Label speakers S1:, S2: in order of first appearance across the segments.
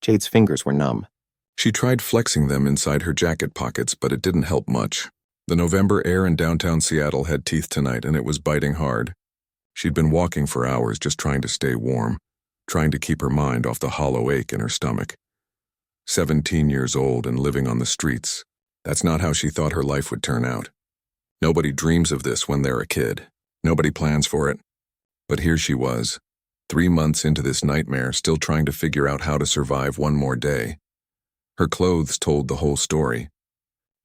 S1: Jade's fingers were numb.
S2: She tried flexing them inside her jacket pockets, but it didn't help much. The November air in downtown Seattle had teeth tonight, and it was biting hard. She'd been walking for hours just trying to stay warm, trying to keep her mind off the hollow ache in her stomach. 17 years old and living on the streets. That's not how she thought her life would turn out. Nobody dreams of this when they're a kid. Nobody plans for it. But here she was, 3 months into this nightmare, still trying to figure out how to survive one more day. Her clothes told the whole story.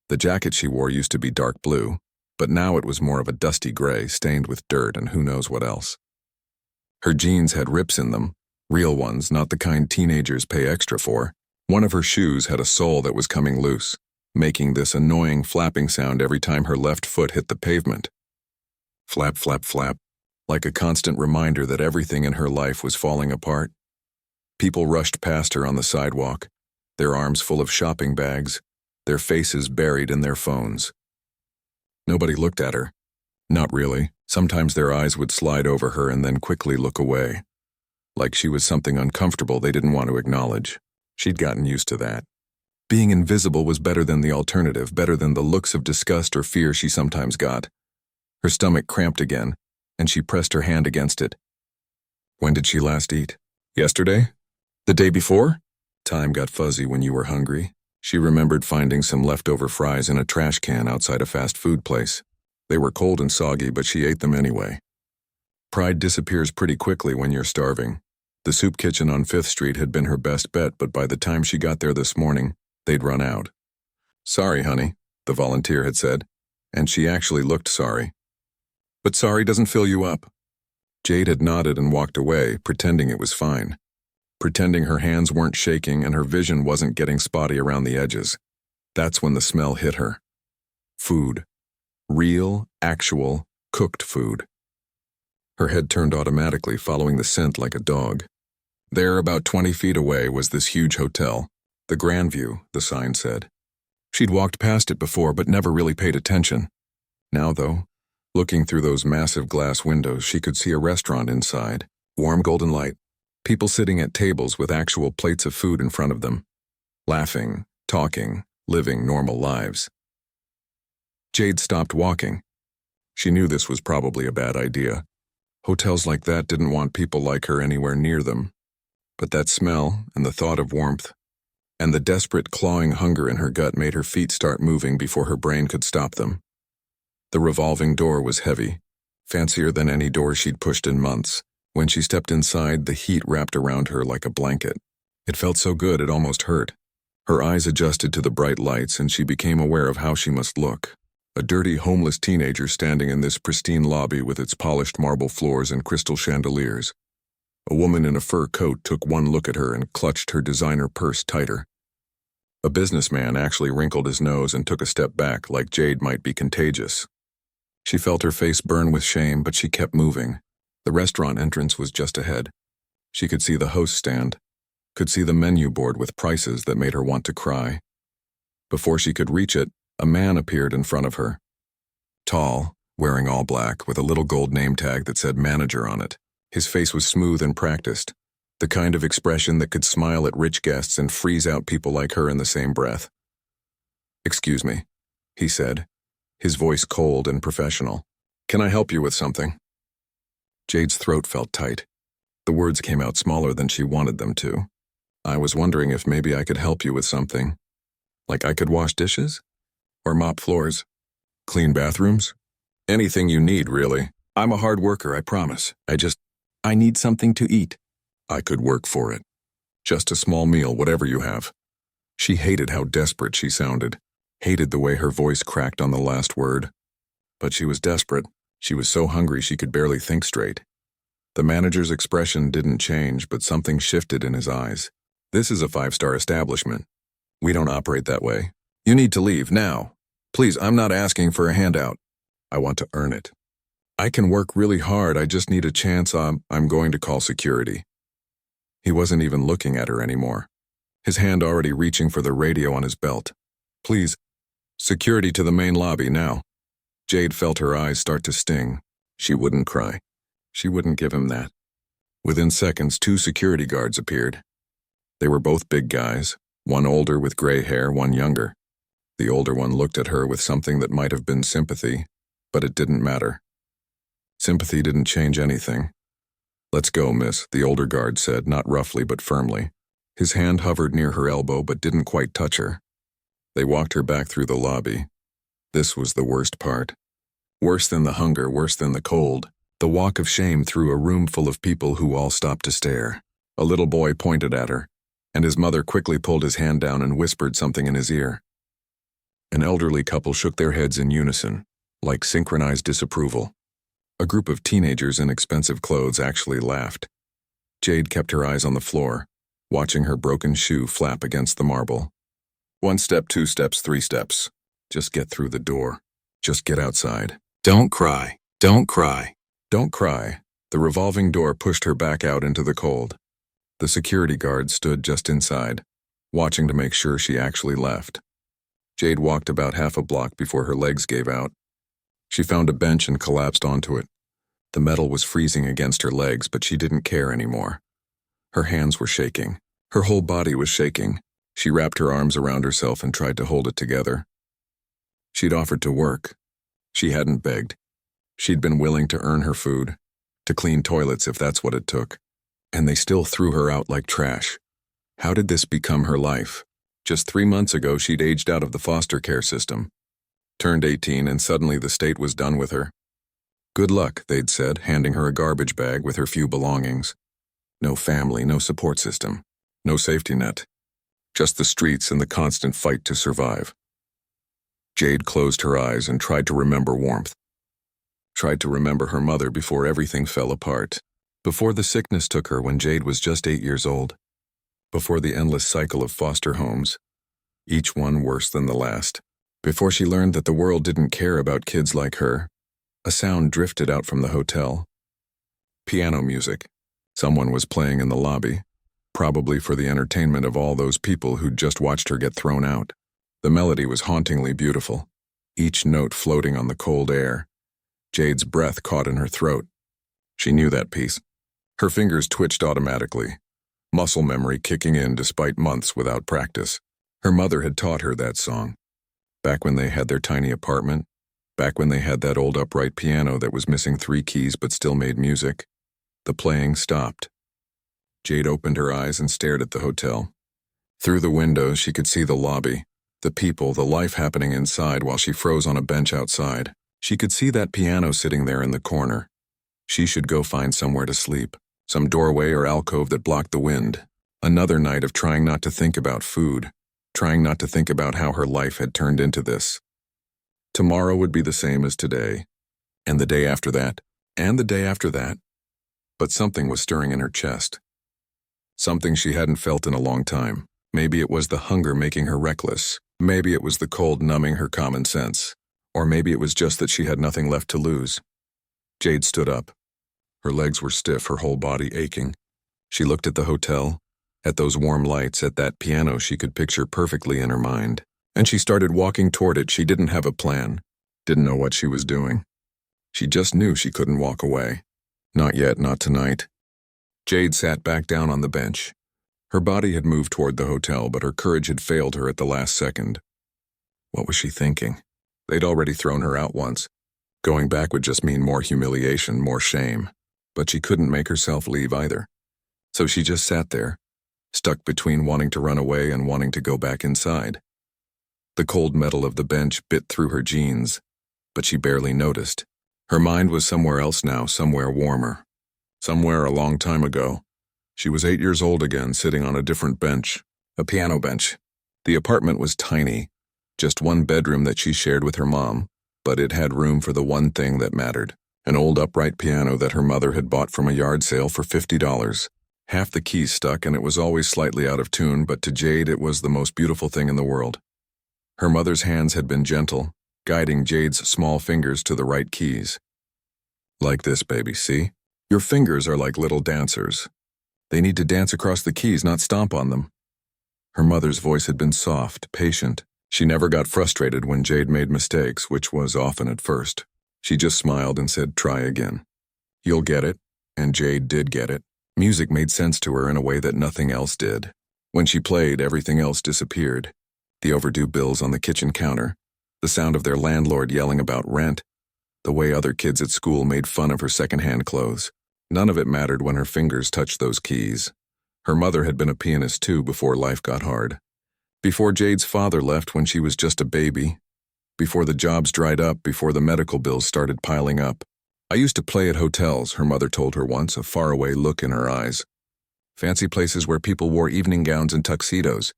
S2: The jacket she wore used to be dark blue, but now it was more of a dusty gray, stained with dirt and who knows what else. Her jeans had rips in them, real ones, not the kind teenagers pay extra for. One of her shoes had a sole that was coming loose, making this annoying flapping sound every time her left foot hit the pavement. Flap, flap, flap, like a constant reminder that everything in her life was falling apart. People rushed past her on the sidewalk, their arms full of shopping bags, their faces buried in their phones. Nobody looked at her. Not really. Sometimes their eyes would slide over her and then quickly look away, like she was something uncomfortable they didn't want to acknowledge. She'd gotten used to that. Being invisible was better than the alternative, better than the looks of disgust or fear she sometimes got. Her stomach cramped again, and she pressed her hand against it. When did she last eat? Yesterday? The day before? Time got fuzzy when you were hungry. She remembered finding some leftover fries in a trash can outside a fast food place. They were cold and soggy, but she ate them anyway. Pride disappears pretty quickly when you're starving. The soup kitchen on 5th Street had been her best bet, but by the time she got there this morning, they'd run out. "Sorry, honey," the volunteer had said, and she actually looked sorry. "But sorry doesn't fill you up." Jade had nodded and walked away, pretending it was fine. Pretending her hands weren't shaking and her vision wasn't getting spotty around the edges. That's when the smell hit her. Food. Real, actual, cooked food. Her head turned automatically, following the scent like a dog. There, about 20 feet away, was this huge hotel. The Grandview, the sign said. She'd walked past it before, but never really paid attention. Now, though, looking through those massive glass windows, she could see a restaurant inside. Warm golden light. People sitting at tables with actual plates of food in front of them. Laughing, talking, living normal lives. Jade stopped walking. She knew this was probably a bad idea. Hotels like that didn't want people like her anywhere near them. But that smell, and the thought of warmth, and the desperate clawing hunger in her gut made her feet start moving before her brain could stop them. The revolving door was heavy, fancier than any door she'd pushed in months. When she stepped inside, the heat wrapped around her like a blanket. It felt so good it almost hurt. Her eyes adjusted to the bright lights, and she became aware of how she must look. A dirty, homeless teenager standing in this pristine lobby with its polished marble floors and crystal chandeliers. A woman in a fur coat took one look at her and clutched her designer purse tighter. A businessman actually wrinkled his nose and took a step back, like Jade might be contagious. She felt her face burn with shame, but she kept moving. The restaurant entrance was just ahead. She could see the host stand, could see the menu board with prices that made her want to cry. Before she could reach it, a man appeared in front of her. Tall, wearing all black, with a little gold name tag that said manager on it. His face was smooth and practiced, the kind of expression that could smile at rich guests and freeze out people like her in the same breath. "Excuse me," he said, his voice cold and professional. "Can I help you with something?" Jade's throat felt tight. The words came out smaller than she wanted them to. "I was wondering if maybe I could help you with something. Like I could wash dishes? Or mop floors? Clean bathrooms? Anything you need, really. I'm a hard worker, I promise. I need something to eat." "I could work for it. Just a small meal, whatever you have." She hated how desperate she sounded, hated the way her voice cracked on the last word. But she was desperate. She was so hungry she could barely think straight. The manager's expression didn't change, but something shifted in his eyes. "This is a 5-star establishment. We don't operate that way. You need to leave, now. Please, I'm not asking for a handout. I want to earn it. I can work really hard, I just need a chance. I'm going to call security." He wasn't even looking at her anymore, his hand already reaching for the radio on his belt. "Please, security to the main lobby, now." Jade felt her eyes start to sting. She wouldn't cry. She wouldn't give him that. Within seconds, 2 security guards appeared. They were both big guys, one older with gray hair, one younger. The older one looked at her with something that might have been sympathy, but it didn't matter. Sympathy didn't change anything. "Let's go, miss," the older guard said, not roughly but firmly. His hand hovered near her elbow but didn't quite touch her. They walked her back through the lobby. This was the worst part. Worse than the hunger, worse than the cold. The walk of shame through a room full of people who all stopped to stare. A little boy pointed at her, and his mother quickly pulled his hand down and whispered something in his ear. An elderly couple shook their heads in unison, like synchronized disapproval. A group of teenagers in expensive clothes actually laughed. Jade kept her eyes on the floor, watching her broken shoe flap against the marble. 1 step, 2 steps, 3 steps. Just get through the door. Just get outside. Don't cry. Don't cry. Don't cry. The revolving door pushed her back out into the cold. The security guard stood just inside, watching to make sure she actually left. Jade walked about half a block before her legs gave out. She found a bench and collapsed onto it. The metal was freezing against her legs, but she didn't care anymore. Her hands were shaking. Her whole body was shaking. She wrapped her arms around herself and tried to hold it together. She'd offered to work. She hadn't begged. She'd been willing to earn her food, to clean toilets if that's what it took. And they still threw her out like trash. How did this become her life? Just 3 months ago, she'd aged out of the foster care system. Turned 18, and suddenly the state was done with her. Good luck, they'd said, handing her a garbage bag with her few belongings. No family, no support system, no safety net. Just the streets and the constant fight to survive. Jade closed her eyes and tried to remember warmth. Tried to remember her mother before everything fell apart. Before the sickness took her when Jade was just 8 years old. Before the endless cycle of foster homes, each one worse than the last. Before she learned that the world didn't care about kids like her. A sound drifted out from the hotel. Piano music. Someone was playing in the lobby, probably for the entertainment of all those people who'd just watched her get thrown out. The melody was hauntingly beautiful, each note floating on the cold air. Jade's breath caught in her throat. She knew that piece. Her fingers twitched automatically, muscle memory kicking in despite months without practice. Her mother had taught her that song. Back when they had their tiny apartment, back when they had that old upright piano that was missing 3 keys but still made music. The playing stopped. Jade opened her eyes and stared at the hotel. Through the windows, she could see the lobby, the people, the life happening inside while she froze on a bench outside. She could see that piano sitting there in the corner. She should go find somewhere to sleep, some doorway or alcove that blocked the wind. Another night of trying not to think about food, trying not to think about how her life had turned into this. Tomorrow would be the same as today, and the day after that, and the day after that. But something was stirring in her chest. Something she hadn't felt in a long time. Maybe it was the hunger making her reckless. Maybe it was the cold numbing her common sense. Or maybe it was just that she had nothing left to lose. Jade stood up. Her legs were stiff, her whole body aching. She looked at the hotel, at those warm lights, at that piano she could picture perfectly in her mind. And she started walking toward it. She didn't have a plan, didn't know what she was doing. She just knew she couldn't walk away. Not yet, not tonight. Jade sat back down on the bench. Her body had moved toward the hotel, but her courage had failed her at the last second. What was she thinking? They'd already thrown her out once. Going back would just mean more humiliation, more shame. But she couldn't make herself leave either. So she just sat there, stuck between wanting to run away and wanting to go back inside. The cold metal of the bench bit through her jeans, but she barely noticed. Her mind was somewhere else now, somewhere warmer. Somewhere a long time ago. She was 8 years old again, sitting on a different bench, a piano bench. The apartment was tiny, just one bedroom that she shared with her mom, but it had room for the one thing that mattered, an old upright piano that her mother had bought from a yard sale for $50. Half the keys stuck and it was always slightly out of tune, but to Jade it was the most beautiful thing in the world. Her mother's hands had been gentle, guiding Jade's small fingers to the right keys. Like this, baby, see? Your fingers are like little dancers. They need to dance across the keys, not stomp on them. Her mother's voice had been soft, patient. She never got frustrated when Jade made mistakes, which was often at first. She just smiled and said, "Try again. You'll get it." And Jade did get it. Music made sense to her in a way that nothing else did. When she played, everything else disappeared. The overdue bills on the kitchen counter, the sound of their landlord yelling about rent, the way other kids at school made fun of her secondhand clothes. None of it mattered when her fingers touched those keys. Her mother had been a pianist too before life got hard. Before Jade's father left when she was just a baby. Before the jobs dried up, before the medical bills started piling up. I used to play at hotels, her mother told her once, a faraway look in her eyes. Fancy places where people wore evening gowns and tuxedos.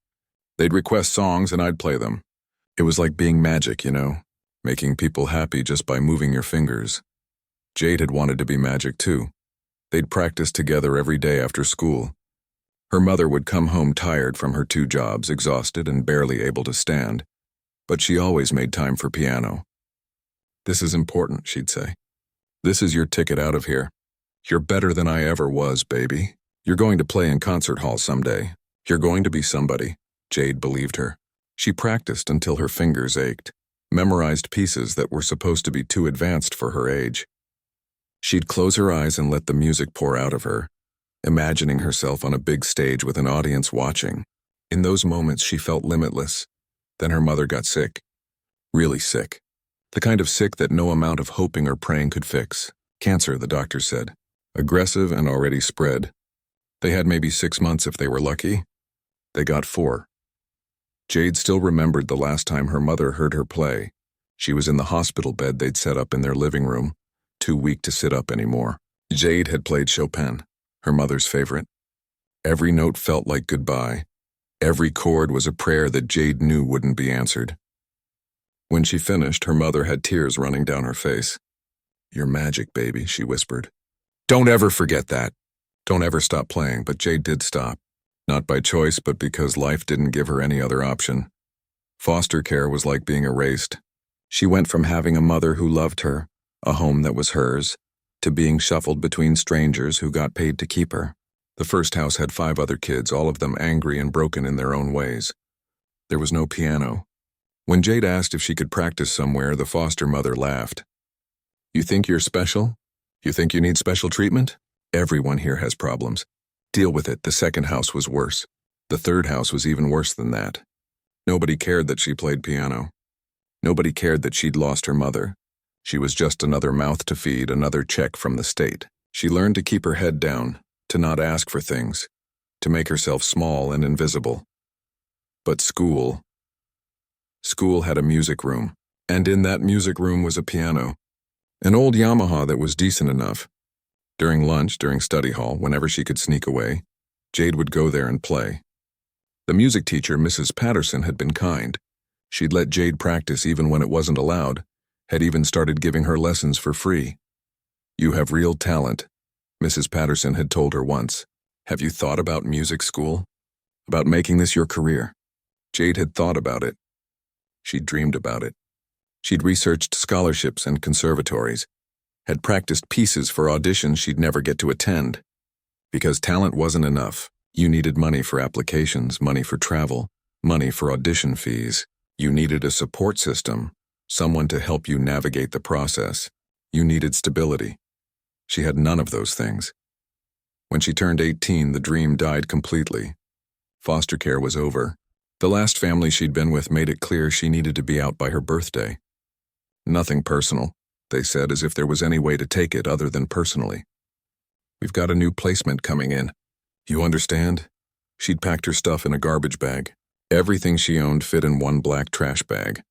S2: They'd request songs and I'd play them. It was like being magic, you know, making people happy just by moving your fingers. Jade had wanted to be magic too. They'd practice together every day after school. Her mother would come home tired from her 2 jobs, exhausted and barely able to stand. But she always made time for piano. "This is important," she'd say. "This is your ticket out of here. You're better than I ever was, baby. You're going to play in concert halls someday. You're going to be somebody." Jade believed her. She practiced until her fingers ached, memorized pieces that were supposed to be too advanced for her age. She'd close her eyes and let the music pour out of her, imagining herself on a big stage with an audience watching. In those moments, she felt limitless. Then her mother got sick. Really sick. The kind of sick that no amount of hoping or praying could fix. Cancer, the doctor said. Aggressive and already spread. They had maybe 6 months if they were lucky. They got 4. Jade still remembered the last time her mother heard her play. She was in the hospital bed they'd set up in their living room, too weak to sit up anymore. Jade had played Chopin, her mother's favorite. Every note felt like goodbye. Every chord was a prayer that Jade knew wouldn't be answered. When she finished, her mother had tears running down her face. "You're magic, baby," she whispered. "Don't ever forget that. Don't ever stop playing," but Jade did stop. Not by choice, but because life didn't give her any other option. Foster care was like being erased. She went from having a mother who loved her, a home that was hers, to being shuffled between strangers who got paid to keep her. The first house had 5 other kids, all of them angry and broken in their own ways. There was no piano. When Jade asked if she could practice somewhere, the foster mother laughed. "You think you're special? You think you need special treatment? Everyone here has problems. Deal with it." The second house was worse. The third house was even worse than that. Nobody cared that she played piano. Nobody cared that she'd lost her mother. She was just another mouth to feed, another check from the state. She learned to keep her head down, to not ask for things, to make herself small and invisible. But school had a music room, and in that music room was a piano. An old Yamaha that was decent enough. During lunch, during study hall, whenever she could sneak away, Jade would go there and play. The music teacher, Mrs. Patterson, had been kind. She'd let Jade practice even when it wasn't allowed, had even started giving her lessons for free. "You have real talent," Mrs. Patterson had told her once. "Have you thought about music school? About making this your career?" Jade had thought about it. She'd dreamed about it. She'd researched scholarships and conservatories, had practiced pieces for auditions she'd never get to attend. Because talent wasn't enough. You needed money for applications, money for travel, money for audition fees. You needed a support system, someone to help you navigate the process. You needed stability. She had none of those things. When she turned 18, the dream died completely. Foster care was over. The last family she'd been with made it clear she needed to be out by her birthday. "Nothing personal," they said, as if there was any way to take it other than personally. "We've got a new placement coming in. You understand?" She'd packed her stuff in a garbage bag. Everything she owned fit in one black trash bag.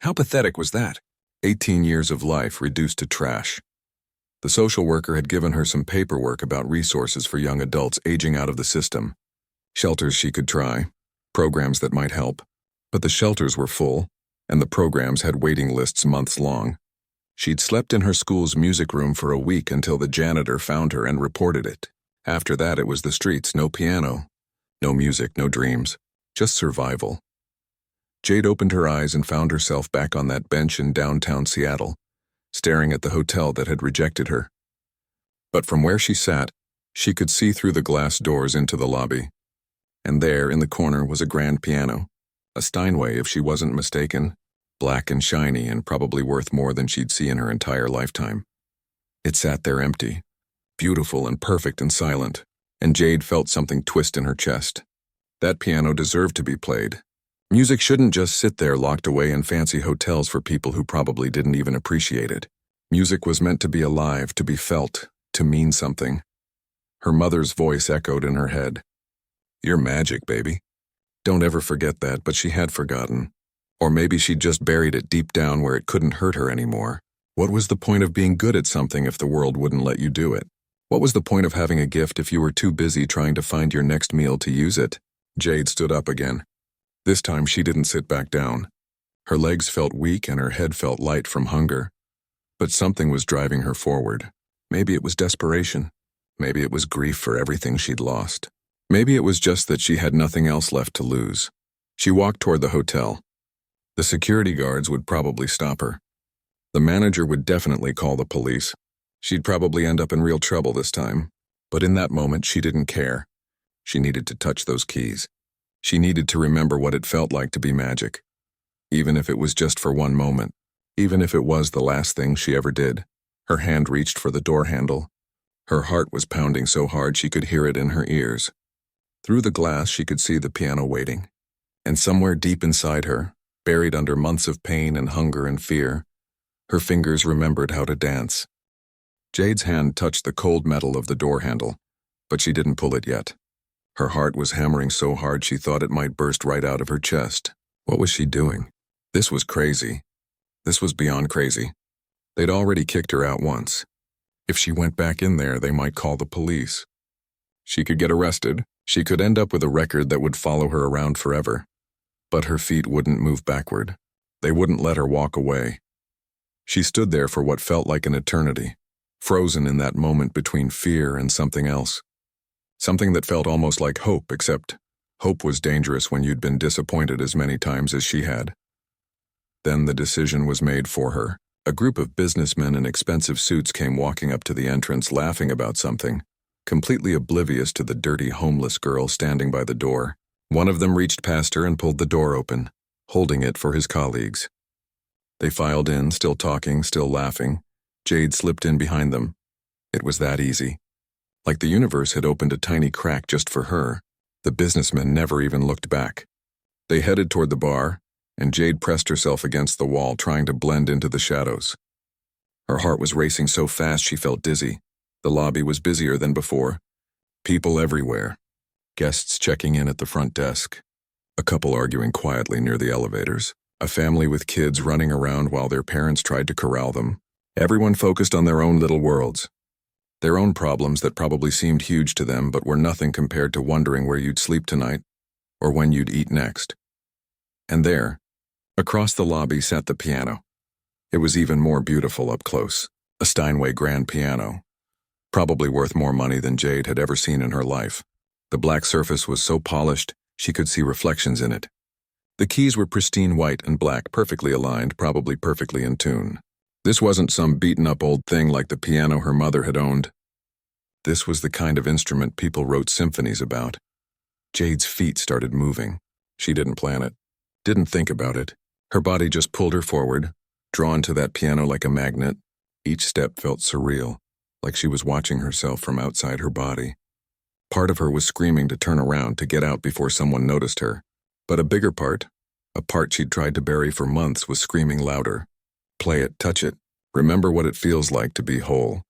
S2: How pathetic was that? 18 years of life reduced to trash. The social worker had given her some paperwork about resources for young adults aging out of the system. Shelters she could try, programs that might help. But the shelters were full, and the programs had waiting lists months long. She'd slept in her school's music room for a week until the janitor found her and reported it. After that, it was the streets, no piano, no music, no dreams, just survival. Jade opened her eyes and found herself back on that bench in downtown Seattle, staring at the hotel that had rejected her. But from where she sat, she could see through the glass doors into the lobby. And there, in the corner, was a grand piano, a Steinway if she wasn't mistaken, black and shiny and probably worth more than she'd see in her entire lifetime. It sat there empty, beautiful and perfect and silent, and Jade felt something twist in her chest. That piano deserved to be played. Music shouldn't just sit there locked away in fancy hotels for people who probably didn't even appreciate it. Music was meant to be alive, to be felt, to mean something. Her mother's voice echoed in her head. "You're magic, baby." Don't ever forget that, but she had forgotten. Or maybe she'd just buried it deep down where it couldn't hurt her anymore. What was the point of being good at something if the world wouldn't let you do it? What was the point of having a gift if you were too busy trying to find your next meal to use it? Jade stood up again. This time she didn't sit back down. Her legs felt weak and her head felt light from hunger. But something was driving her forward. Maybe it was desperation. Maybe it was grief for everything she'd lost. Maybe it was just that she had nothing else left to lose. She walked toward the hotel. The security guards would probably stop her. The manager would definitely call the police. She'd probably end up in real trouble this time. But in that moment, she didn't care. She needed to touch those keys. She needed to remember what it felt like to be magic. Even if it was just for one moment. Even if it was the last thing she ever did. Her hand reached for the door handle. Her heart was pounding so hard she could hear it in her ears. Through the glass, she could see the piano waiting. And somewhere deep inside her, buried under months of pain and hunger and fear, her fingers remembered how to dance. Jade's hand touched the cold metal of the door handle, but she didn't pull it yet. Her heart was hammering so hard she thought it might burst right out of her chest. What was she doing? This was crazy. This was beyond crazy. They'd already kicked her out once. If she went back in there, they might call the police. She could get arrested. She could end up with a record that would follow her around forever. But her feet wouldn't move backward. They wouldn't let her walk away. She stood there for what felt like an eternity, frozen in that moment between fear and something else. Something that felt almost like hope, except hope was dangerous when you'd been disappointed as many times as she had. Then the decision was made for her. A group of businessmen in expensive suits came walking up to the entrance laughing about something, completely oblivious to the dirty homeless girl standing by the door. One of them reached past her and pulled the door open, holding it for his colleagues. They filed in, still talking, still laughing. Jade slipped in behind them. It was that easy. Like the universe had opened a tiny crack just for her. The businessmen never even looked back. They headed toward the bar, and Jade pressed herself against the wall, trying to blend into the shadows. Her heart was racing so fast she felt dizzy. The lobby was busier than before. People everywhere. Guests checking in at the front desk. A couple arguing quietly near the elevators. A family with kids running around while their parents tried to corral them. Everyone focused on their own little worlds. Their own problems that probably seemed huge to them but were nothing compared to wondering where you'd sleep tonight or when you'd eat next. And there, across the lobby, sat the piano. It was even more beautiful up close. A Steinway grand piano. Probably worth more money than Jade had ever seen in her life. The black surface was so polished, she could see reflections in it. The keys were pristine white and black, perfectly aligned, probably perfectly in tune. This wasn't some beaten-up old thing like the piano her mother had owned. This was the kind of instrument people wrote symphonies about. Jade's feet started moving. She didn't plan it, didn't think about it. Her body just pulled her forward, drawn to that piano like a magnet. Each step felt surreal, like she was watching herself from outside her body. Part of her was screaming to turn around, to get out before someone noticed her. But a bigger part, a part she'd tried to bury for months, was screaming louder. Play it, touch it, remember what it feels like to be whole.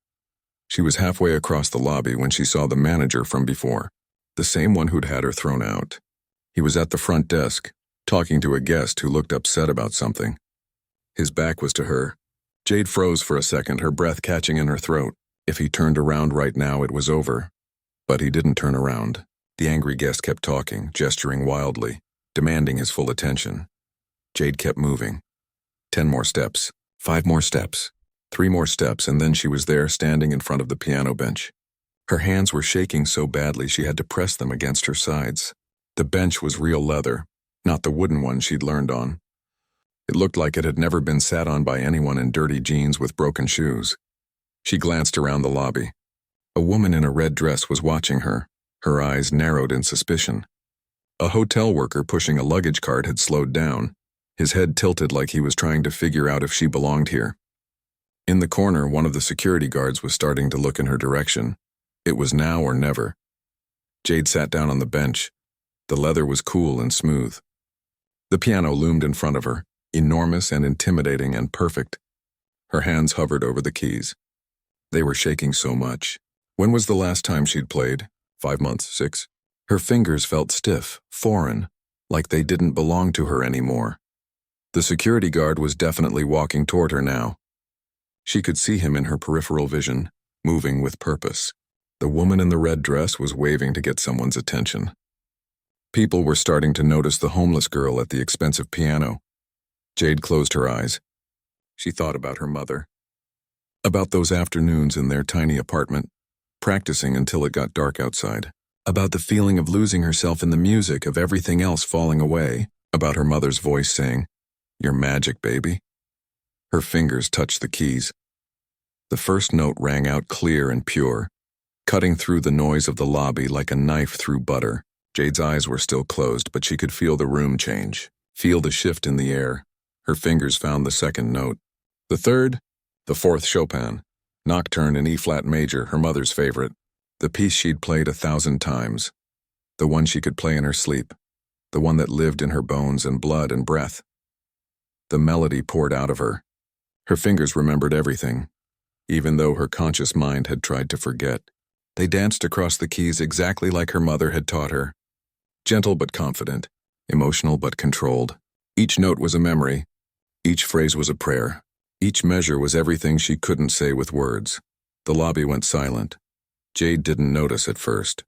S2: She was halfway across the lobby when she saw the manager from before, the same one who'd had her thrown out. He was at the front desk, talking to a guest who looked upset about something. His back was to her. Jade froze for a second, her breath catching in her throat. If he turned around right now, it was over. But he didn't turn around. The angry guest kept talking, gesturing wildly, demanding his full attention. Jade kept moving. 10 more steps, 5 more steps, 3 more steps, and then she was there, standing in front of the piano bench. Her hands were shaking so badly she had to press them against her sides. The bench was real leather, not the wooden one she'd learned on. It looked like it had never been sat on by anyone in dirty jeans with broken shoes. She glanced around the lobby. A woman in a red dress was watching her, her eyes narrowed in suspicion. A hotel worker pushing a luggage cart had slowed down, his head tilted like he was trying to figure out if she belonged here. In the corner, one of the security guards was starting to look in her direction. It was now or never. Jade sat down on the bench. The leather was cool and smooth. The piano loomed in front of her, enormous and intimidating and perfect. Her hands hovered over the keys. They were shaking so much. When was the last time she'd played? 5 months, 6? Her fingers felt stiff, foreign, like they didn't belong to her anymore. The security guard was definitely walking toward her now. She could see him in her peripheral vision, moving with purpose. The woman in the red dress was waving to get someone's attention. People were starting to notice the homeless girl at the expensive piano. Jade closed her eyes. She thought about her mother. About those afternoons in their tiny apartment, practicing until it got dark outside. About the feeling of losing herself in the music, of everything else falling away. About her mother's voice saying, "You're magic, baby." Her fingers touched the keys. The first note rang out clear and pure, cutting through the noise of the lobby like a knife through butter. Jade's eyes were still closed, but she could feel the room change, feel the shift in the air. Her fingers found the second note. The third, the fourth Chopin, Nocturne in E-flat major, her mother's favorite. The piece she'd played 1,000 times. The one she could play in her sleep. The one that lived in her bones and blood and breath. The melody poured out of her. Her fingers remembered everything, even though her conscious mind had tried to forget. They danced across the keys exactly like her mother had taught her. Gentle but confident, emotional but controlled. Each note was a memory. Each phrase was a prayer. Each measure was everything she couldn't say with words. The lobby went silent. Jade didn't notice at first.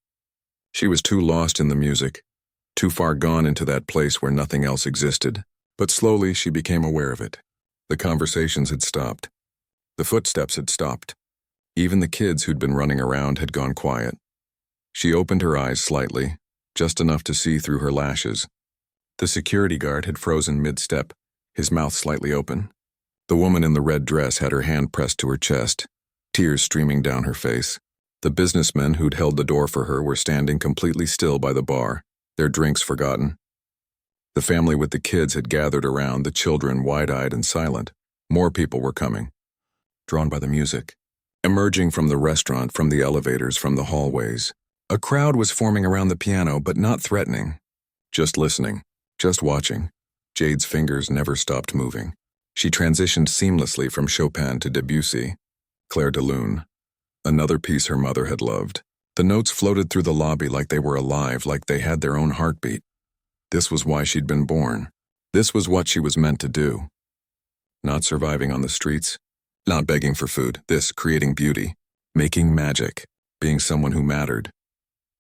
S2: She was too lost in the music, too far gone into that place where nothing else existed. But slowly she became aware of it. The conversations had stopped. The footsteps had stopped. Even the kids who'd been running around had gone quiet. She opened her eyes slightly, just enough to see through her lashes. The security guard had frozen mid-step, his mouth slightly open. The woman in the red dress had her hand pressed to her chest, tears streaming down her face. The businessmen who'd held the door for her were standing completely still by the bar, their drinks forgotten. The family with the kids had gathered around, the children wide-eyed and silent. More people were coming, drawn by the music, emerging from the restaurant, from the elevators, from the hallways. A crowd was forming around the piano, but not threatening. Just listening, just watching. Jade's fingers never stopped moving. She transitioned seamlessly from Chopin to Debussy, Clair de Lune, another piece her mother had loved. The notes floated through the lobby like they were alive, like they had their own heartbeat. This was why she'd been born. This was what she was meant to do. Not surviving on the streets, not begging for food, this creating beauty, making magic, being someone who mattered.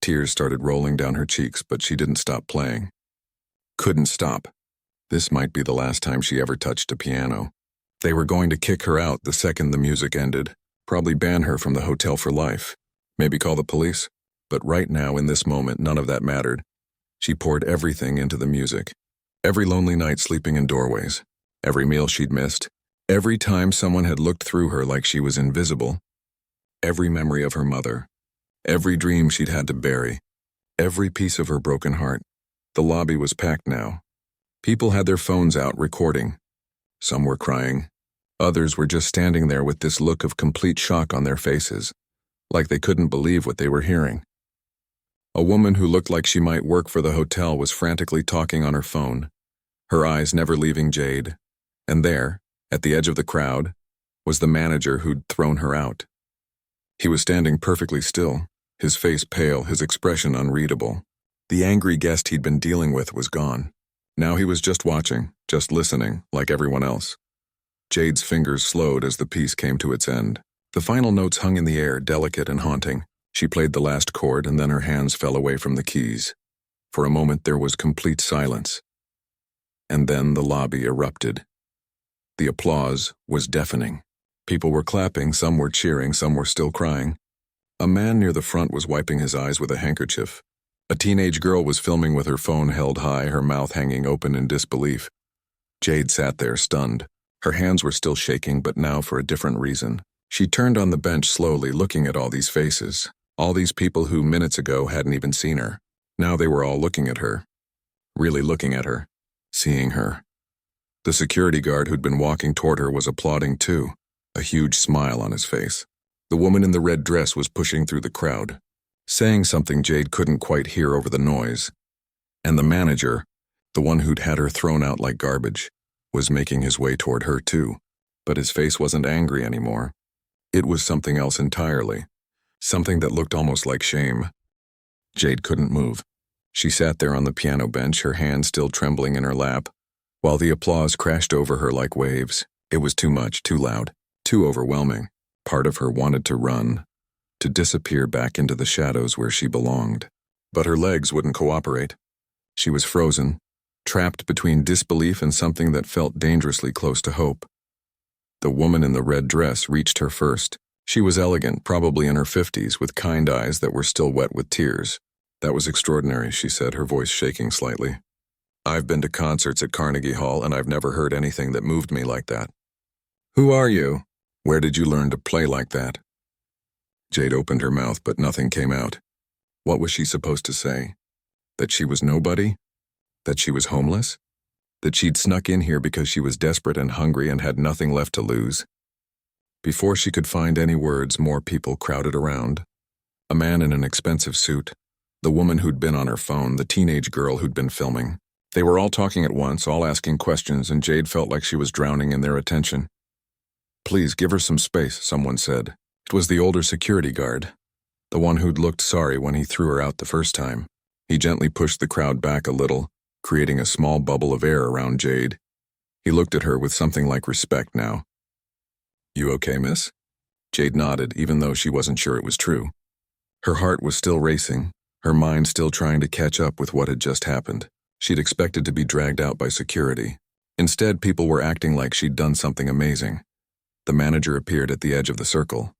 S2: Tears started rolling down her cheeks, but she didn't stop playing. Couldn't stop. This might be the last time she ever touched a piano. They were going to kick her out the second the music ended, probably ban her from the hotel for life, maybe call the police. But right now, in this moment, none of that mattered. She poured everything into the music. Every lonely night sleeping in doorways, every meal she'd missed, every time someone had looked through her like she was invisible, every memory of her mother, every dream she'd had to bury, every piece of her broken heart. The lobby was packed now. People had their phones out recording. Some were crying. Others were just standing there with this look of complete shock on their faces, like they couldn't believe what they were hearing. A woman who looked like she might work for the hotel was frantically talking on her phone, her eyes never leaving Jade. And there, at the edge of the crowd, was the manager who'd thrown her out. He was standing perfectly still, his face pale, his expression unreadable. The angry guest he'd been dealing with was gone. Now he was just watching, just listening, like everyone else. Jade's fingers slowed as the piece came to its end. The final notes hung in the air, delicate and haunting. She played the last chord, and then her hands fell away from the keys. For a moment there was complete silence. And then the lobby erupted. The applause was deafening. People were clapping, some were cheering, some were still crying. A man near the front was wiping his eyes with a handkerchief. A teenage girl was filming with her phone held high, her mouth hanging open in disbelief. Jade sat there, stunned. Her hands were still shaking, but now for a different reason. She turned on the bench slowly, looking at all these faces. All these people who minutes ago hadn't even seen her. Now they were all looking at her. Really looking at her. Seeing her. The security guard who'd been walking toward her was applauding too, a huge smile on his face. The woman in the red dress was pushing through the crowd, saying something Jade couldn't quite hear over the noise. And the manager, the one who'd had her thrown out like garbage, was making his way toward her too. But his face wasn't angry anymore. It was something else entirely. Something that looked almost like shame. Jade couldn't move. She sat there on the piano bench, her hand still trembling in her lap, while the applause crashed over her like waves. It was too much, too loud, too overwhelming. Part of her wanted to run, to disappear back into the shadows where she belonged. But her legs wouldn't cooperate. She was frozen, trapped between disbelief and something that felt dangerously close to hope. The woman in the red dress reached her first. She was elegant, probably in her 50s, with kind eyes that were still wet with tears. "That was extraordinary," she said, her voice shaking slightly. "I've been to concerts at Carnegie Hall, and I've never heard anything that moved me like that." "Who are you? Where did you learn to play like that?" Jade opened her mouth, but nothing came out. What was she supposed to say? That she was nobody? That she was homeless? That she'd snuck in here because she was desperate and hungry and had nothing left to lose? Before she could find any words, more people crowded around. A man in an expensive suit, the woman who'd been on her phone, the teenage girl who'd been filming. They were all talking at once, all asking questions, and Jade felt like she was drowning in their attention. "Please, give her some space," someone said. It was the older security guard, the one who'd looked sorry when he threw her out the first time. He gently pushed the crowd back a little, creating a small bubble of air around Jade. He looked at her with something like respect now. "You okay, miss?" Jade nodded, even though she wasn't sure it was true. Her heart was still racing, her mind still trying to catch up with what had just happened. She'd expected to be dragged out by security. Instead, people were acting like she'd done something amazing. The manager appeared at the edge of the circle.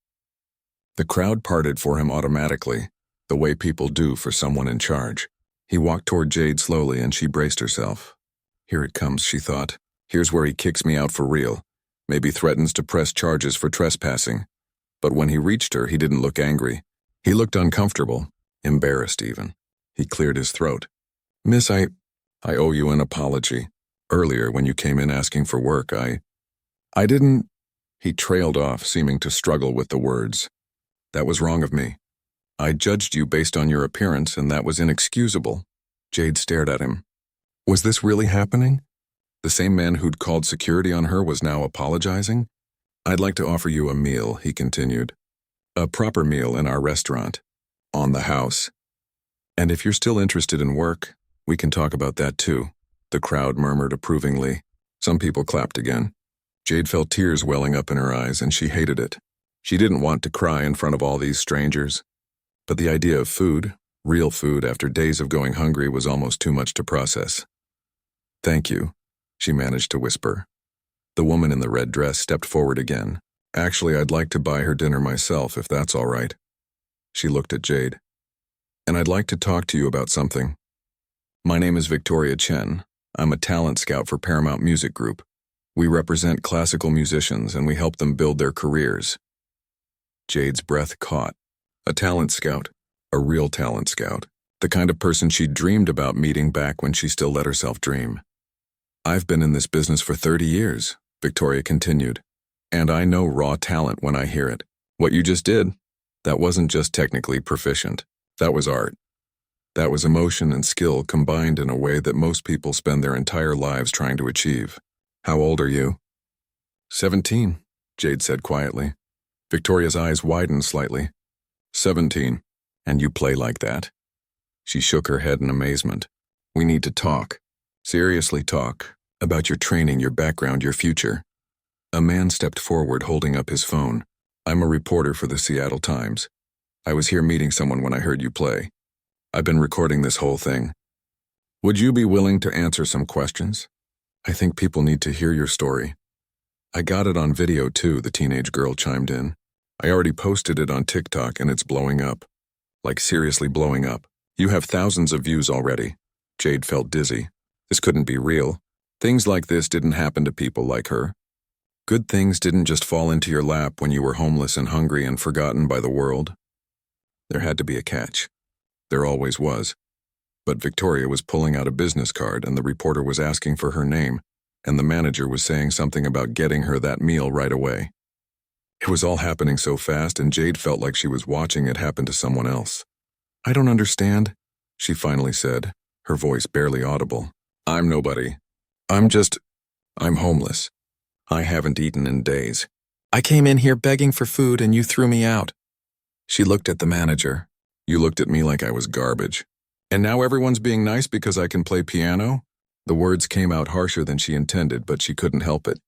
S2: The crowd parted for him automatically, the way people do for someone in charge. He walked toward Jade slowly, and she braced herself. Here it comes, she thought. Here's where he kicks me out for real. Maybe threatens to press charges for trespassing. But when he reached her, he didn't look angry. He looked uncomfortable, embarrassed even. He cleared his throat. "Miss, I owe you an apology. Earlier, when you came in asking for work, I didn't—" He trailed off, seeming to struggle with the words. "That was wrong of me. I judged you based on your appearance, and that was inexcusable." Jade stared at him. Was this really happening? The same man who'd called security on her was now apologizing? "I'd like to offer you a meal," he continued. "A proper meal in our restaurant. On the house. And if you're still interested in work, we can talk about that too." The crowd murmured approvingly. Some people clapped again. Jade felt tears welling up in her eyes, and she hated it. She didn't want to cry in front of all these strangers. But the idea of food, real food after days of going hungry, was almost too much to process. "Thank you," she managed to whisper. The woman in the red dress stepped forward again. "Actually, I'd like to buy her dinner myself, if that's all right." She looked at Jade. "And I'd like to talk to you about something. My name is Victoria Chen. I'm a talent scout for Paramount Music Group. We represent classical musicians, and we help them build their careers." Jade's breath caught. A talent scout. A real talent scout. The kind of person she'd dreamed about meeting back when she still let herself dream. "I've been in this business for 30 years, Victoria continued. "And I know raw talent when I hear it. What you just did, that wasn't just technically proficient. That was art. That was emotion and skill combined in a way that most people spend their entire lives trying to achieve." "How old are you?" 17, Jade said quietly. Victoria's eyes widened slightly. 17. And you play like that?" She shook her head in amazement. "We need to talk. Seriously talk. About your training, your background, your future." A man stepped forward holding up his phone. "I'm a reporter for the Seattle Times. I was here meeting someone when I heard you play. I've been recording this whole thing. Would you be willing to answer some questions? I think people need to hear your story." "I got it on video too," the teenage girl chimed in. "I already posted it on TikTok and it's blowing up. Like seriously blowing up. You have thousands of views already." Jade felt dizzy. This couldn't be real. Things like this didn't happen to people like her. Good things didn't just fall into your lap when you were homeless and hungry and forgotten by the world. There had to be a catch. There always was. But Victoria was pulling out a business card, and the reporter was asking for her name, and the manager was saying something about getting her that meal right away. It was all happening so fast, and Jade felt like she was watching it happen to someone else. "I don't understand," she finally said. her voice barely audible. I'm nobody. I'm homeless. I haven't eaten in days. I came in here begging for food and you threw me out. She looked at the manager. You looked at me like I was garbage. And now everyone's being nice because I can play piano? The words came out harsher than she intended, but she couldn't help it.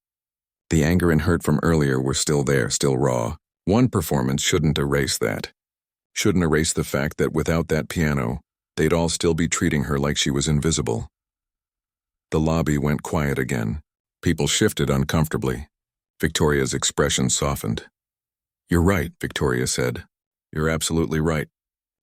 S2: The anger and hurt from earlier were still there, still raw. One performance shouldn't erase that. Shouldn't erase the fact that without that piano, they'd all still be treating her like she was invisible. The lobby went quiet again. People shifted uncomfortably. Victoria's expression softened. You're right, Victoria said. You're absolutely right.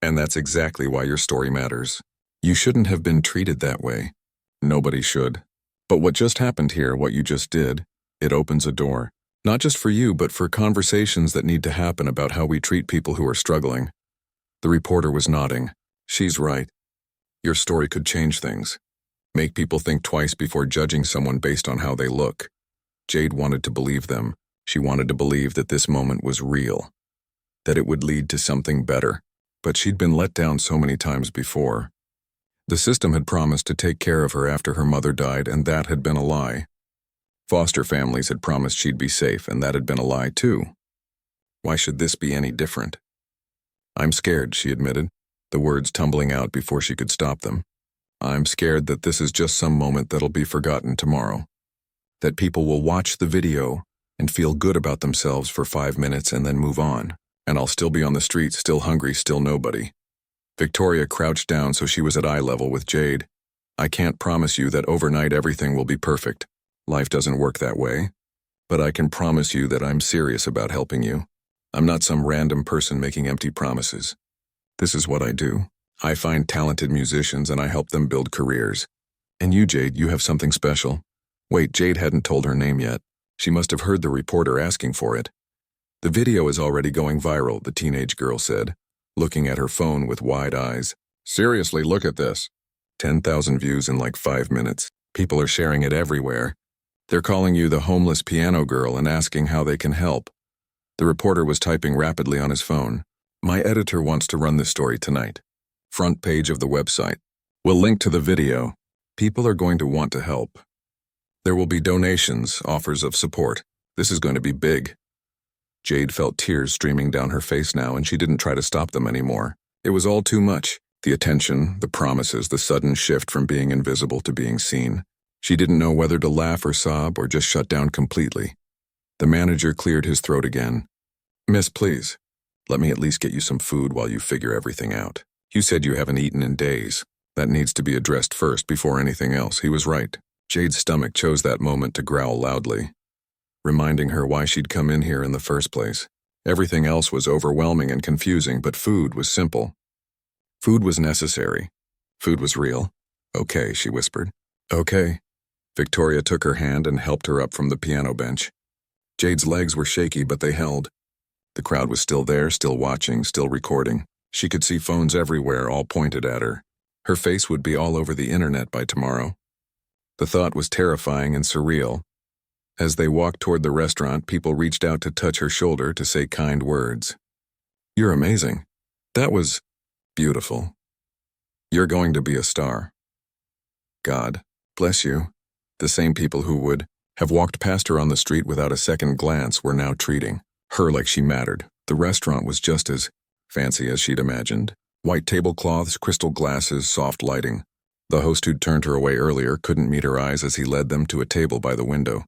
S2: And that's exactly why your story matters. You shouldn't have been treated that way. Nobody should. But what just happened here, what you just did, it opens a door. Not just for you, but for conversations that need to happen about how we treat people who are struggling. The reporter was nodding. She's right. Your story could change things. Make people think twice before judging someone based on how they look. Jade wanted to believe them. She wanted to believe that this moment was real, that it would lead to something better. But she'd been let down so many times before. The system had promised to take care of her after her mother died, and that had been a lie. Foster families had promised she'd be safe, and that had been a lie too. Why should this be any different? I'm scared, she admitted, the words tumbling out before she could stop them. I'm scared that this is just some moment that'll be forgotten tomorrow. That people will watch the video and feel good about themselves for 5 minutes and then move on. And I'll still be on the street, still hungry, still nobody. Victoria crouched down so she was at eye level with Jade. I can't promise you that overnight everything will be perfect. Life doesn't work that way. But I can promise you that I'm serious about helping you. I'm not some random person making empty promises. This is what I do. I find talented musicians and I help them build careers. And you, Jade, you have something special. Wait, Jade hadn't told her name yet. She must have heard the reporter asking for it. The video is already going viral, the teenage girl said, looking at her phone with wide eyes. Seriously, look at this. 10,000 views in like 5 minutes. People are sharing it everywhere. They're calling you the homeless piano girl and asking how they can help. The reporter was typing rapidly on his phone. My editor wants to run this story tonight. Front page of the website. We'll link to the video. People are going to want to help. There will be donations, offers of support. This is going to be big. Jade felt tears streaming down her face now, and she didn't try to stop them anymore. It was all too much. The attention, the promises, the sudden shift from being invisible to being seen. She didn't know whether to laugh or sob or just shut down completely. The manager cleared his throat again. Miss, please, let me at least get you some food while you figure everything out. You said you haven't eaten in days. That needs to be addressed first before anything else. He was right. Jade's stomach chose that moment to growl loudly, reminding her why she'd come in here in the first place. Everything else was overwhelming and confusing, but food was simple. Food was necessary. Food was real. Okay, she whispered. Okay. Victoria took her hand and helped her up from the piano bench. Jade's legs were shaky, but they held. The crowd was still there, still watching, still recording. She could see phones everywhere, all pointed at her. Her face would be all over the internet by tomorrow. The thought was terrifying and surreal. As they walked toward the restaurant, people reached out to touch her shoulder to say kind words. You're amazing. That was beautiful. You're going to be a star. God bless you. The same people who would have walked past her on the street without a second glance were now treating her like she mattered. The restaurant was just as fancy as she'd imagined. White tablecloths, crystal glasses, soft lighting. The host who'd turned her away earlier couldn't meet her eyes as he led them to a table by the window.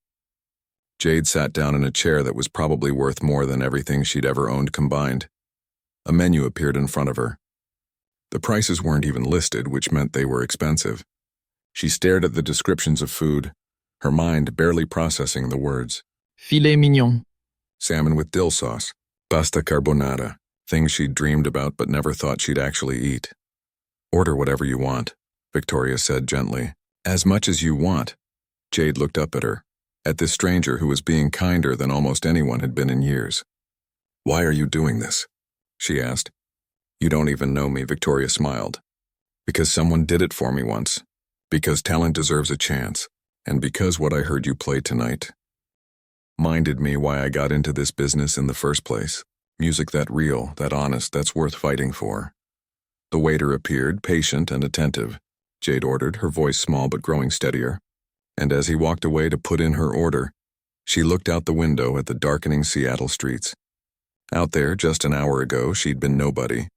S2: Jade sat down in a chair that was probably worth more than everything she'd ever owned combined. A menu appeared in front of her. The prices weren't even listed, which meant they were expensive. She stared at the descriptions of food, her mind barely processing the words.
S1: Filet mignon.
S2: Salmon with dill sauce. Pasta carbonara. Things she'd dreamed about but never thought she'd actually eat. Order whatever you want, Victoria said gently. As much as you want. Jade looked up at her, at this stranger who was being kinder than almost anyone had been in years. Why are you doing this? She asked. You don't even know me, Victoria smiled. Because someone did it for me once. Because talent deserves a chance. And because what I heard you play tonight minded me why I got into this business in the first place. Music that real, that honest, that's worth fighting for. The waiter appeared, patient and attentive. Jade ordered, her voice small but growing steadier. And as he walked away to put in her order, she looked out the window at the darkening Seattle streets. Out there, just an hour ago, she'd been nobody.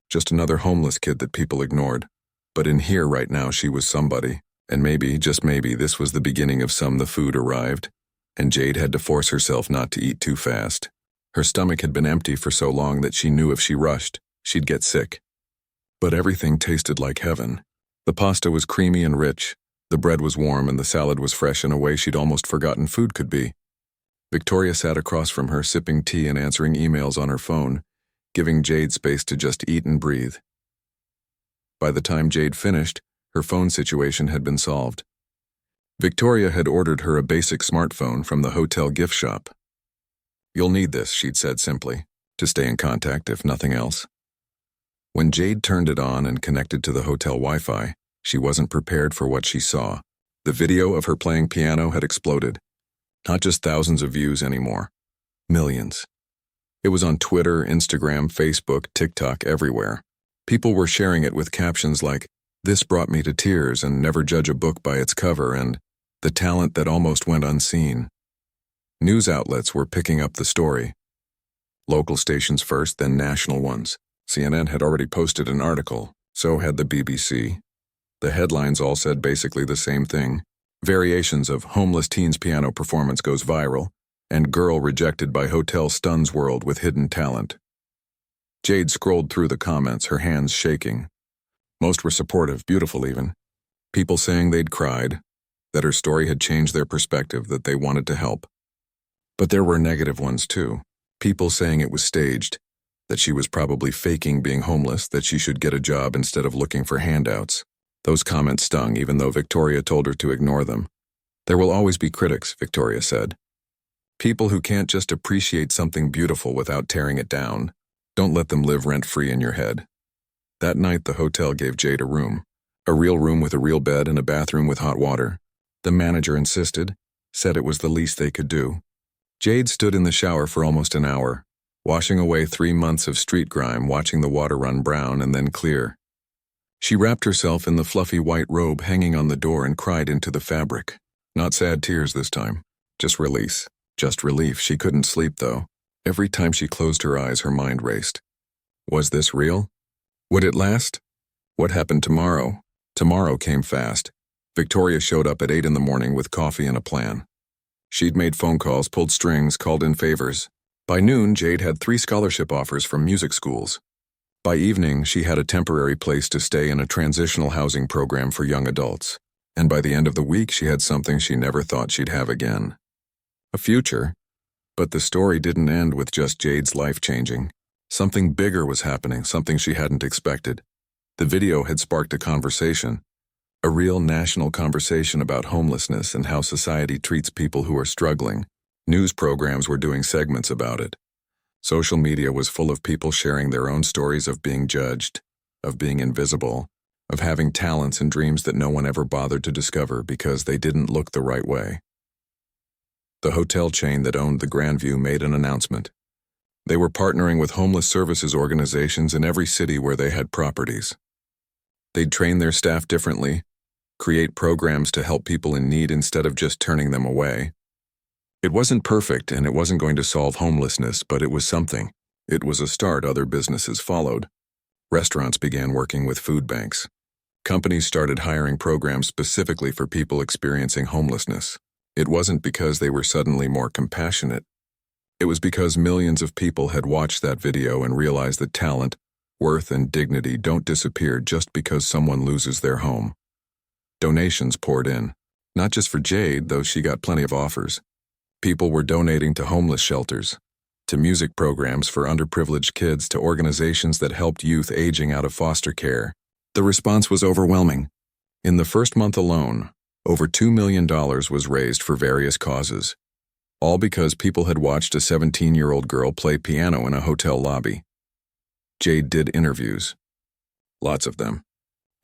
S2: Just another homeless kid that people ignored. But in here right now, she was somebody. And maybe, just maybe, this was the beginning of some. The food arrived, and Jade had to force herself not to eat too fast. Her stomach had been empty for so long that she knew if she rushed, she'd get sick. But everything tasted like heaven. The pasta was creamy and rich, the bread was warm, and the salad was fresh in a way she'd almost forgotten food could be. Victoria sat across from her, sipping tea and answering emails on her phone, giving Jade space to just eat and breathe. By the time Jade finished, her phone situation had been solved. Victoria had ordered her a basic smartphone from the hotel gift shop. "You'll need this," she'd said simply, "to stay in contact if nothing else." When Jade turned it on and connected to the hotel Wi-Fi, she wasn't prepared for what she saw. The video of her playing piano had exploded. Not just thousands of views anymore. Millions. It was on Twitter, Instagram, Facebook, TikTok, everywhere. People were sharing it with captions like, "This brought me to tears," and "Never judge a book by its cover," and "The talent that almost went unseen." News outlets were picking up the story. Local stations first, then national ones. CNN had already posted an article, so had the BBC. The headlines all said basically the same thing. Variations of "Homeless Teen's Piano Performance Goes Viral" and "Girl Rejected by Hotel Stuns World with Hidden Talent." Jade scrolled through the comments, her hands shaking. Most were supportive, beautiful even. People saying they'd cried, that her story had changed their perspective, that they wanted to help. But there were negative ones too. People saying it was staged, that she was probably faking being homeless, that she should get a job instead of looking for handouts. Those comments stung, even though Victoria told her to ignore them. "There will always be critics," Victoria said. "People who can't just appreciate something beautiful without tearing it down. Don't let them live rent-free in your head." That night, the hotel gave Jade a room. A real room with a real bed and a bathroom with hot water. The manager insisted, said it was the least they could do. Jade stood in the shower for almost an hour, washing away 3 months of street grime, watching the water run brown and then clear. She wrapped herself in the fluffy white robe hanging on the door and cried into the fabric. Not sad tears this time. Just release. Just relief. She couldn't sleep, though. Every time she closed her eyes, her mind raced. Was this real? Would it last? What happened tomorrow? Tomorrow came fast. Victoria showed up at 8 in the morning with coffee and a plan. She'd made phone calls, pulled strings, called in favors. By noon, Jade had 3 scholarship offers from music schools. By evening, she had a temporary place to stay in a transitional housing program for young adults. And by the end of the week, she had something she never thought she'd have again. A future. But the story didn't end with just Jade's life changing. Something bigger was happening, something she hadn't expected. The video had sparked a conversation. A real national conversation about homelessness and how society treats people who are struggling. News programs were doing segments about it. Social media was full of people sharing their own stories of being judged, of being invisible, of having talents and dreams that no one ever bothered to discover because they didn't look the right way. The hotel chain that owned the Grandview made an announcement. They were partnering with homeless services organizations in every city where they had properties. They'd train their staff differently, create programs to help people in need instead of just turning them away. It wasn't perfect, and it wasn't going to solve homelessness, but it was something. It was a start. Other businesses followed. Restaurants began working with food banks. Companies started hiring programs specifically for people experiencing homelessness. It wasn't because they were suddenly more compassionate. It was because millions of people had watched that video and realized that talent, worth, and dignity don't disappear just because someone loses their home. Donations poured in. Not just for Jade, though she got plenty of offers. People were donating to homeless shelters, to music programs for underprivileged kids, to organizations that helped youth aging out of foster care. The response was overwhelming. In the first month alone, over $2 million was raised for various causes. All because people had watched a 17-year-old girl play piano in a hotel lobby. Jade did interviews. Lots of them.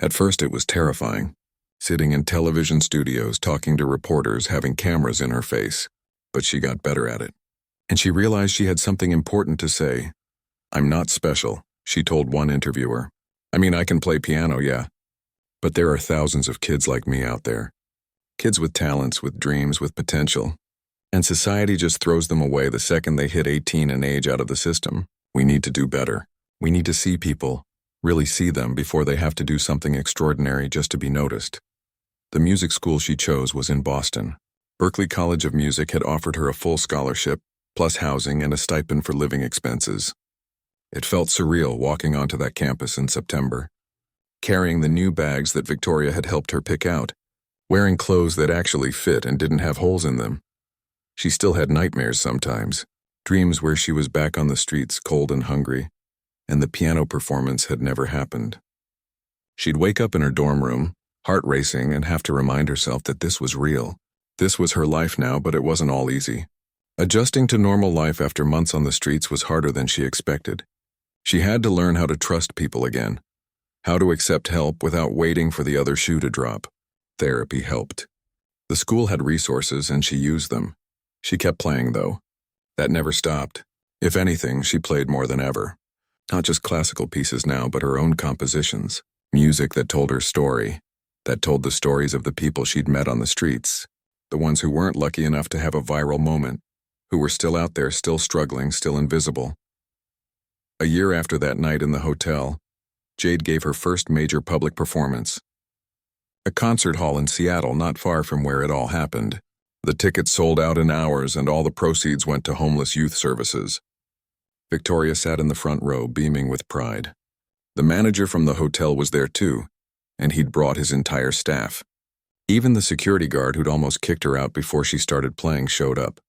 S2: At first it was terrifying. Sitting in television studios, talking to reporters, having cameras in her face. But she got better at it. And she realized she had something important to say. "I'm not special," she told one interviewer. "I mean, I can play piano, yeah. But there are thousands of kids like me out there. Kids with talents, with dreams, with potential. And society just throws them away the second they hit 18 and age out of the system. We need to do better. We need to see people, really see them before they have to do something extraordinary just to be noticed. The music school she chose was in Boston. Berklee College of Music had offered her a full scholarship, plus housing and a stipend for living expenses. It felt surreal walking onto that campus in September, carrying the new bags that Victoria had helped her pick out, wearing clothes that actually fit and didn't have holes in them. She still had nightmares sometimes, dreams where she was back on the streets cold and hungry, and the piano performance had never happened. She'd wake up in her dorm room, heart racing, and have to remind herself that this was real. This was her life now, but it wasn't all easy. Adjusting to normal life after months on the streets was harder than she expected. She had to learn how to trust people again, how to accept help without waiting for the other shoe to drop. Therapy helped. The school had resources, and she used them. She kept playing, though. That never stopped. If anything, she played more than ever. Not just classical pieces now, but her own compositions. Music that told her story, that told the stories of the people she'd met on the streets, the ones who weren't lucky enough to have a viral moment, who were still out there, still struggling, still invisible. A year after that night in the hotel, Jade gave her first major public performance. A concert hall in Seattle, not far from where it all happened. The tickets sold out in hours, and all the proceeds went to homeless youth services. Victoria sat in the front row, beaming with pride. The manager from the hotel was there too, and he'd brought his entire staff. Even the security guard who'd almost kicked her out before she started playing showed up.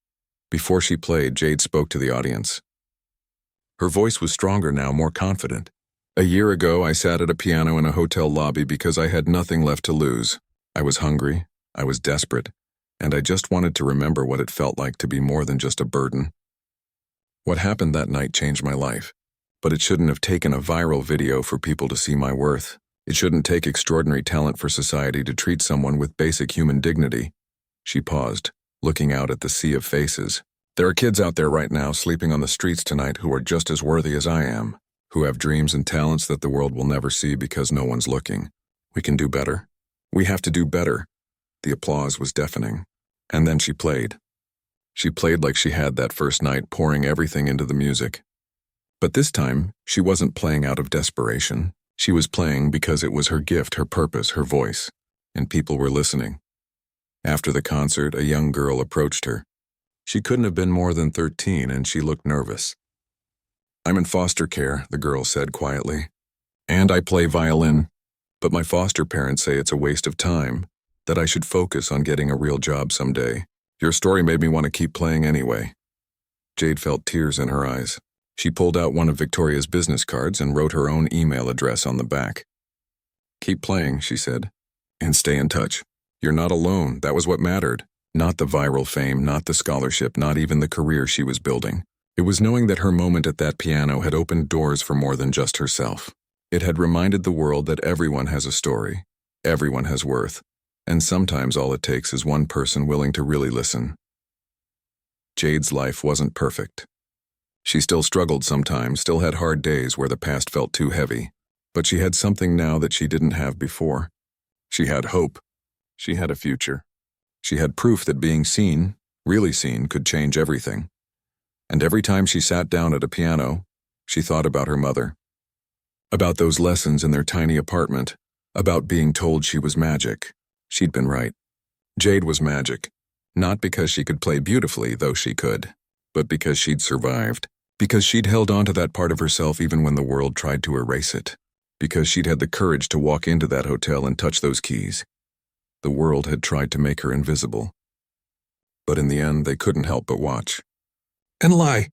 S2: Before she played, Jade spoke to the audience. Her voice was stronger now, more confident. A year ago, I sat at a piano in a hotel lobby because I had nothing left to lose. I was hungry, I was desperate, and I just wanted to remember what it felt like to be more than just a burden. What happened that night changed my life, but it shouldn't have taken a viral video for people to see my worth. It shouldn't take extraordinary talent for society to treat someone with basic human dignity. She paused, looking out at the sea of faces. There are kids out there right now sleeping on the streets tonight who are just as worthy as I am, who have dreams and talents that the world will never see because no one's looking. We can do better. We have to do better. The applause was deafening. And then she played. She played like she had that first night, pouring everything into the music. But this time, she wasn't playing out of desperation. She was playing because it was her gift, her purpose, her voice, and people were listening. After the concert, a young girl approached her. She couldn't have been more than 13, and she looked nervous. "I'm in foster care," the girl said quietly. "And I play violin. But my foster parents say it's a waste of time, that I should focus on getting a real job someday. Your story made me want to keep playing anyway." Jade felt tears in her eyes. She pulled out one of Victoria's business cards and wrote her own email address on the back. "Keep playing," she said, "and stay in touch. You're not alone. That was what mattered. Not the viral fame, not the scholarship, not even the career she was building. It was knowing that her moment at that piano had opened doors for more than just herself. It had reminded the world that everyone has a story, everyone has worth, and sometimes all it takes is one person willing to really listen." Jade's life wasn't perfect. She still struggled sometimes, still had hard days where the past felt too heavy, but she had something now that she didn't have before. She had hope. She had a future. She had proof that being seen, really seen, could change everything. And every time she sat down at a piano, she thought about her mother. About those lessons in their tiny apartment, about being told she was magic. She'd been right. Jade was magic, not because she could play beautifully, though she could, but because she'd survived, because she'd held on to that part of herself even when the world tried to erase it, because she'd had the courage to walk into that hotel and touch those keys. The world had tried to make her invisible, but in the end they couldn't help but watch. And lie.